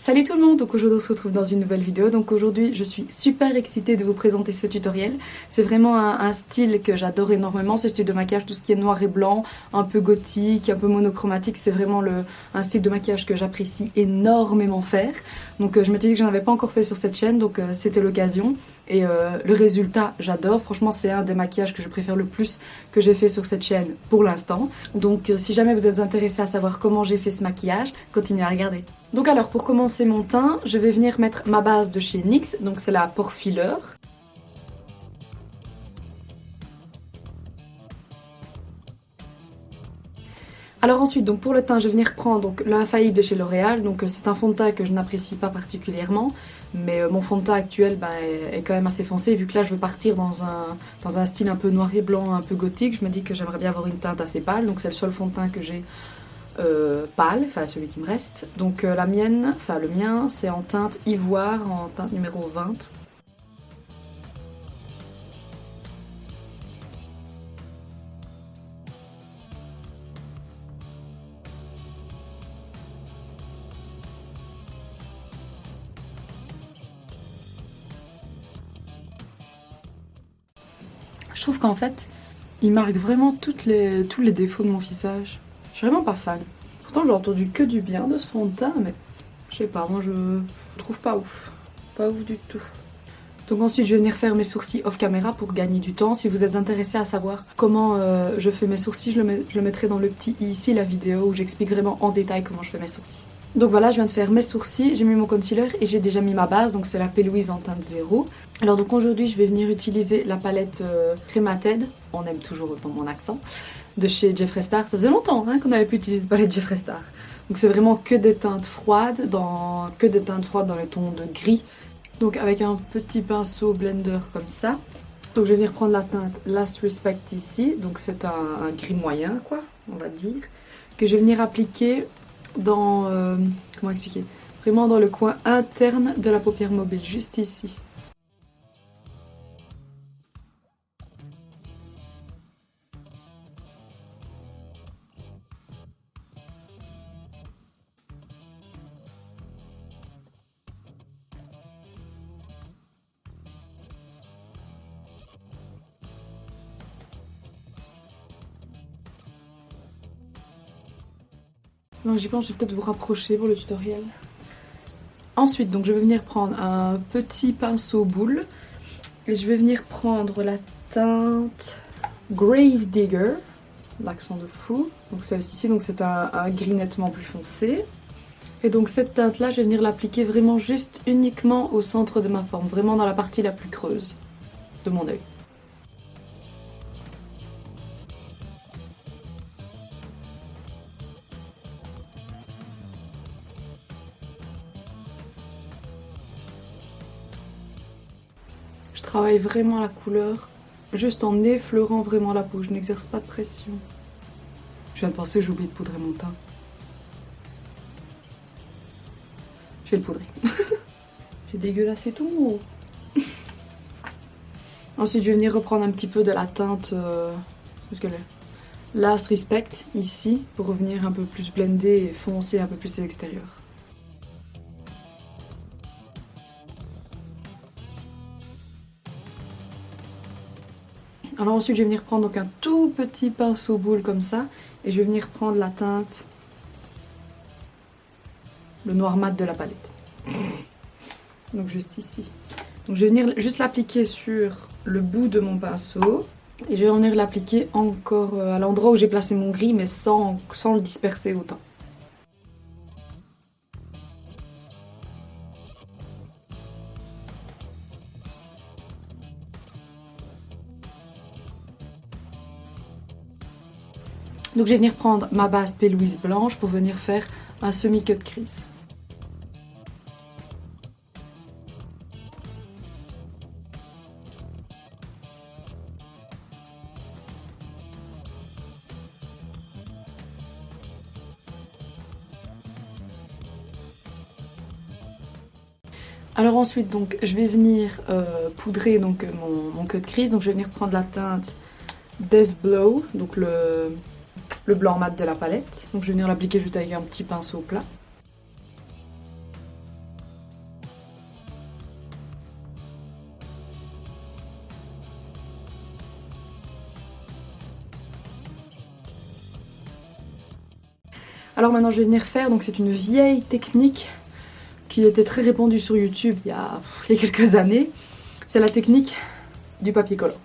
Salut tout le monde, donc aujourd'hui on se retrouve dans une nouvelle vidéo. Donc aujourd'hui je suis super excitée de vous présenter ce tutoriel. C'est vraiment un style que j'adore énormément, ce style de maquillage, tout ce qui est noir et blanc, un peu gothique, un peu monochromatique. C'est vraiment un style de maquillage que j'apprécie énormément faire. Donc je m'étais dit que je n'en avais pas encore fait sur cette chaîne, donc c'était l'occasion. Et le résultat j'adore, franchement c'est un des maquillages que je préfère le plus que j'ai fait sur cette chaîne pour l'instant. Donc si jamais vous êtes intéressé à savoir comment j'ai fait ce maquillage, continuez à regarder. Donc alors pour commencer mon teint, je vais venir mettre ma base de chez NYX, donc c'est la Pore Filler. Alors ensuite, donc pour le teint, je vais venir prendre donc, l'Infaillible de chez L'Oréal. Donc c'est un fond de teint que je n'apprécie pas particulièrement, mais mon fond de teint actuel est quand même assez foncé. Vu que là je veux partir dans un style un peu noir et blanc, un peu gothique, je me dis que j'aimerais bien avoir une teinte assez pâle. Donc c'est le seul fond de teint que j'ai pâle, enfin celui qui me reste. Donc le mien c'est en teinte ivoire, en teinte numéro 20. Je trouve qu'en fait, il marque vraiment tous les défauts de mon visage. Je suis vraiment pas fan. Pourtant j'ai entendu que du bien de ce fond de teint, mais je sais pas, moi je trouve pas ouf. Pas ouf du tout. Donc ensuite je vais venir faire mes sourcils off caméra pour gagner du temps. Si vous êtes intéressé à savoir comment je fais mes sourcils, je le mettrai dans le petit i ici, la vidéo où j'explique vraiment en détail comment je fais mes sourcils. Donc voilà, je viens de faire mes sourcils, j'ai mis mon concealer et j'ai déjà mis ma base, donc c'est la P. Louise en teinte 0. Alors donc aujourd'hui je vais venir utiliser la palette Cremated, on aime toujours autant mon accent, de chez Jeffree Star. Ça faisait longtemps qu'on n'avait plus utilisé de palette Jeffree Star. Donc c'est vraiment que des teintes froides, dans le ton de gris. Donc avec un petit pinceau blender comme ça. Donc je vais venir prendre la teinte Last Respect ici, donc c'est un gris moyen quoi, on va dire, que je vais venir appliquer dans, comment expliquer, vraiment dans le coin interne de la paupière mobile, juste ici. Donc j'y pense, je vais peut-être vous rapprocher pour le tutoriel. Ensuite, donc je vais venir prendre un petit pinceau boule et je vais venir prendre la teinte Grave Digger, l'accent de fou. Donc celle-ci, donc c'est un gris nettement plus foncé. Et donc cette teinte-là, je vais venir l'appliquer vraiment juste uniquement au centre de ma forme, vraiment dans la partie la plus creuse de mon œil. Je travaille vraiment la couleur, juste en effleurant vraiment la peau, je n'exerce pas de pression. Je viens de penser que j'ai oublié de poudrer mon teint. Je vais le poudrer. J'ai dégueulassé tout. Ensuite, je vais venir reprendre un petit peu de la teinte Last Respect ici, pour revenir un peu plus blender et foncer un peu plus à l'extérieur. Alors ensuite je vais venir prendre donc un tout petit pinceau boule comme ça et je vais venir prendre la teinte, le noir mat de la palette. Donc juste ici. Donc je vais venir juste l'appliquer sur le bout de mon pinceau et je vais venir l'appliquer encore à l'endroit où j'ai placé mon gris mais sans le disperser autant. Donc je vais venir prendre ma base P. Louise blanche pour venir faire un semi-cut crease. Alors ensuite donc je vais venir poudrer donc mon cut crease. Donc je vais venir prendre la teinte Death Blow, donc le blanc mat de la palette. Donc je vais venir l'appliquer juste avec un petit pinceau plat. Alors maintenant je vais venir faire, donc c'est une vieille technique qui était très répandue sur YouTube il y a quelques années. C'est la technique du papier collant.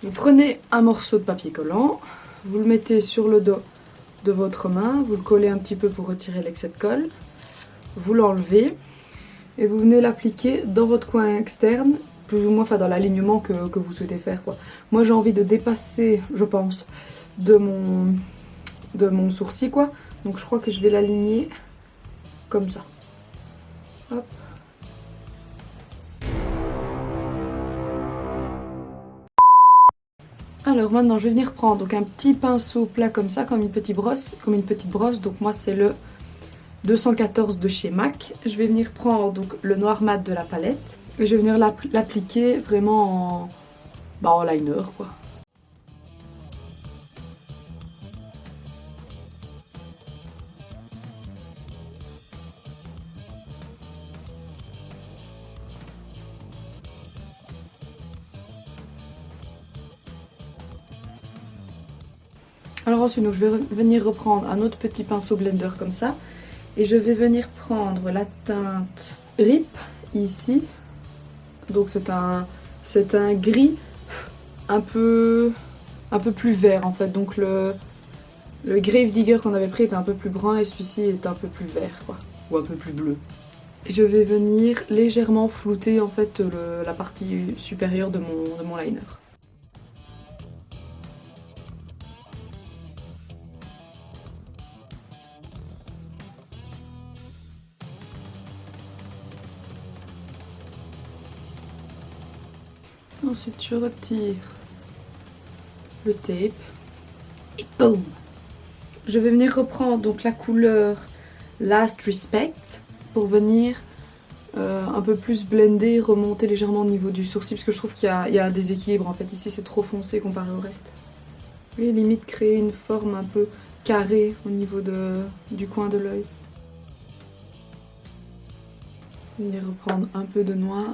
Vous prenez un morceau de papier collant, vous le mettez sur le dos de votre main, vous le collez un petit peu pour retirer l'excès de colle, vous l'enlevez et vous venez l'appliquer dans votre coin externe, plus ou moins dans l'alignement que vous souhaitez faire, quoi. Moi j'ai envie de dépasser, je pense, de mon sourcil, quoi. Donc je crois que je vais l'aligner comme ça. Hop. Alors maintenant je vais venir prendre donc un petit pinceau plat comme ça, comme une petite brosse. Donc moi c'est le 214 de chez MAC. Je vais venir prendre donc le noir mat de la palette et je vais venir l'appliquer vraiment en liner, quoi. Alors ensuite donc, je vais venir reprendre un autre petit pinceau blender comme ça et je vais venir prendre la teinte RIP ici. Donc c'est un gris un peu plus vert en fait. Donc le Grave Digger qu'on avait pris était un peu plus brun et celui-ci est un peu plus vert, quoi, ou un peu plus bleu. Et je vais venir légèrement flouter en fait la partie supérieure de mon liner. Ensuite je retire le tape et boum! Je vais venir reprendre donc la couleur Last Respect pour venir un peu plus blender, remonter légèrement au niveau du sourcil parce que je trouve qu'il y a un déséquilibre en fait. Ici c'est trop foncé comparé au reste. Vous voyez, limite créer une forme un peu carrée au niveau du coin de l'œil. Venir reprendre un peu de noir.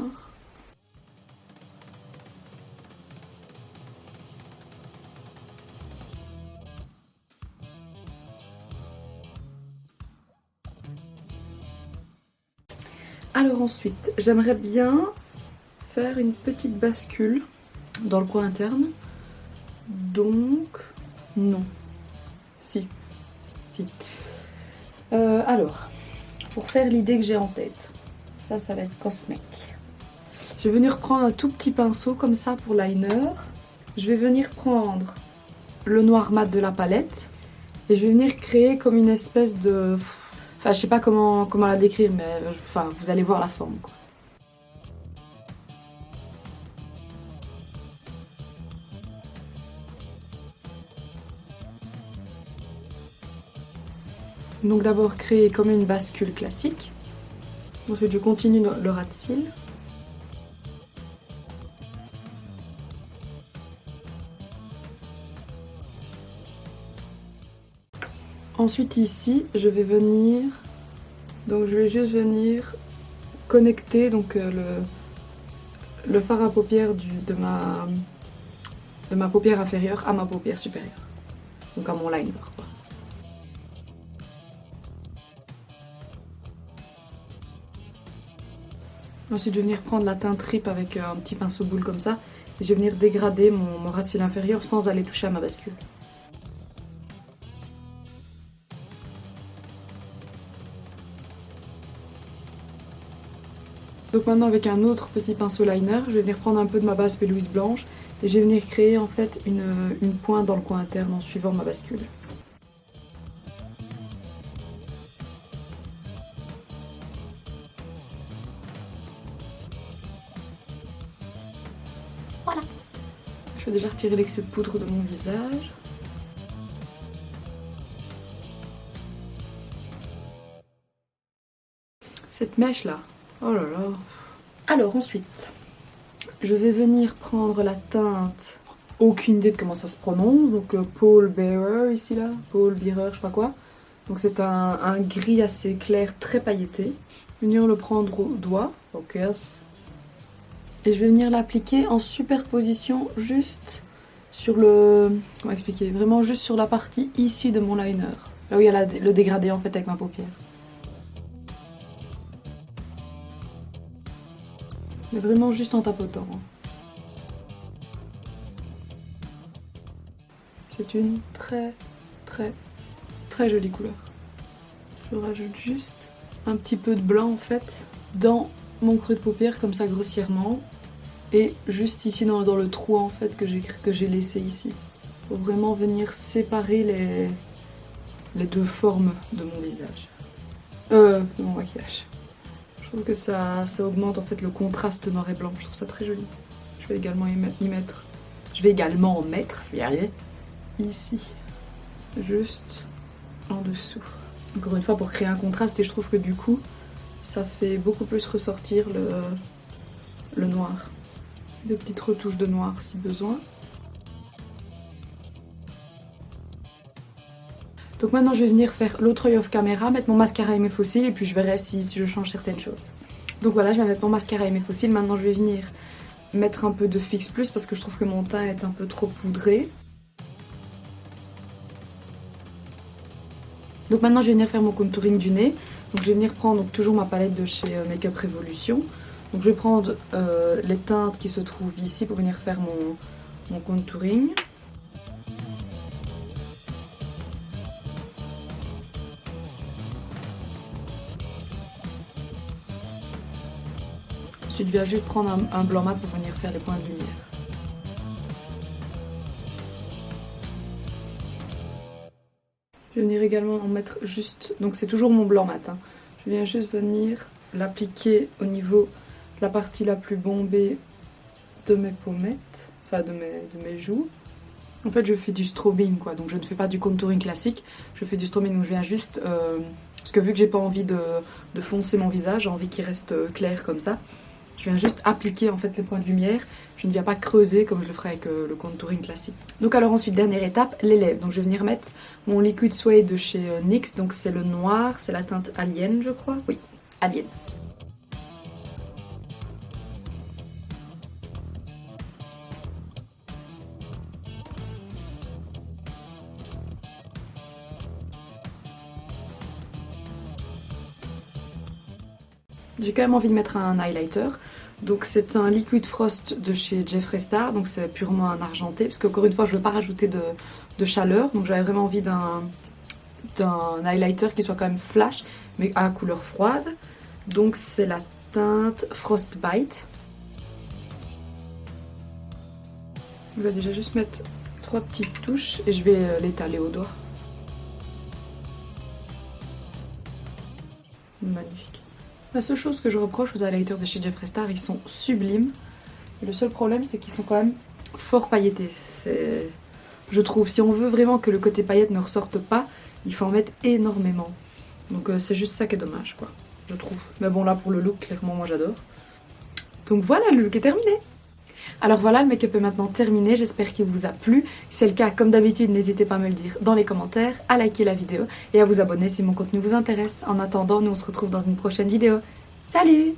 Alors ensuite, j'aimerais bien faire une petite bascule dans le coin interne. Donc, non. Si. Alors, pour faire l'idée que j'ai en tête, ça va être Cosmic. Je vais venir prendre un tout petit pinceau comme ça pour liner. Je vais venir prendre le noir mat de la palette et je vais venir créer comme une espèce de... Enfin, je sais pas comment la décrire, mais enfin, vous allez voir la forme, quoi. Donc d'abord créer comme une bascule classique. Ensuite je continue le ras de cils. Ensuite ici je vais venir, donc je vais juste venir connecter donc le fard à paupières de ma paupière inférieure à ma paupière supérieure. Donc à mon liner, quoi. Ensuite je vais venir prendre la teinte RIP avec un petit pinceau boule comme ça et je vais venir dégrader mon ras de cils inférieur sans aller toucher à ma bascule. Donc maintenant avec un autre petit pinceau liner, je vais venir prendre un peu de ma base Pélouise blanche et je vais venir créer en fait une pointe dans le coin interne en suivant ma bascule. Voilà. Je vais déjà retirer l'excès de poudre de mon visage. Cette mèche là, oh là là. Alors ensuite, je vais venir prendre la teinte, aucune idée de comment ça se prononce, donc Paul Bearer ici là, Paul Bearer, je sais pas quoi. Donc c'est un gris assez clair, très pailleté. Venir le prendre au doigt, ok. Et je vais venir l'appliquer en superposition juste sur le... Comment expliquer? Vraiment juste sur la partie ici de mon liner. Là où il y a le dégradé en fait avec ma paupière. Mais vraiment juste en tapotant. C'est une très jolie couleur. Je rajoute juste un petit peu de blanc en fait dans mon creux de paupière comme ça grossièrement. Et juste ici dans le trou en fait que j'ai laissé ici. Pour vraiment venir séparer les deux formes de mon visage. De mon maquillage. Je trouve que ça augmente en fait le contraste noir et blanc. Je trouve ça très joli. Je vais également y mettre. Je vais également en mettre, je vais y arriver, ici. Juste en dessous. Encore une fois pour créer un contraste et je trouve que du coup ça fait beaucoup plus ressortir le noir. Des petites retouches de noir si besoin. Donc maintenant je vais venir faire l'autre œil off caméra, mettre mon mascara et mes faux cils et puis je verrai si je change certaines choses. Donc voilà, je vais mettre mon mascara et mes faux cils. Maintenant je vais venir mettre un peu de Fix Plus parce que je trouve que mon teint est un peu trop poudré. Donc maintenant je vais venir faire mon contouring du nez. Donc je vais venir prendre toujours ma palette de chez Make Up Revolution. Donc je vais prendre les teintes qui se trouvent ici pour venir faire mon contouring. Ensuite je viens juste prendre un blanc mat pour venir faire les points de lumière. Je vais venir également en mettre juste, donc c'est toujours mon blanc mat. Hein. Je viens juste venir l'appliquer au niveau de la partie la plus bombée de mes pommettes, enfin de mes joues. En fait je fais du strobing quoi, donc je ne fais pas du contouring classique, je fais du strobing, donc je viens juste, parce que vu que j'ai pas envie de foncer mon visage, j'ai envie qu'il reste clair comme ça. Je viens juste appliquer en fait les points de lumière, je ne viens pas creuser comme je le ferais avec le contouring classique. Donc alors ensuite, dernière étape, les lèvres. Donc je vais venir mettre mon Liquid Suede de chez NYX, donc c'est le noir, c'est la teinte Alien je crois, oui, Alien. J'ai quand même envie de mettre un highlighter. Donc c'est un Liquid Frost de chez Jeffree Star, donc c'est purement un argenté, parce qu'encore une fois je ne veux pas rajouter de chaleur, donc j'avais vraiment envie d'un highlighter qui soit quand même flash, mais à couleur froide. Donc c'est la teinte Frostbite. Je vais déjà juste mettre 3 petites touches et je vais l'étaler au doigt. Magnifique. La seule chose que je reproche aux highlighters de chez Jeffree Star, ils sont sublimes. Et le seul problème, c'est qu'ils sont quand même fort pailletés. Je trouve, si on veut vraiment que le côté paillette ne ressorte pas, il faut en mettre énormément. Donc c'est juste ça qui est dommage, quoi, je trouve. Mais bon, là, pour le look, clairement, moi, j'adore. Donc voilà, le look est terminé. Alors voilà, le make-up est maintenant terminé, j'espère qu'il vous a plu. Si c'est le cas, comme d'habitude, n'hésitez pas à me le dire dans les commentaires, à liker la vidéo et à vous abonner si mon contenu vous intéresse. En attendant, nous on se retrouve dans une prochaine vidéo. Salut!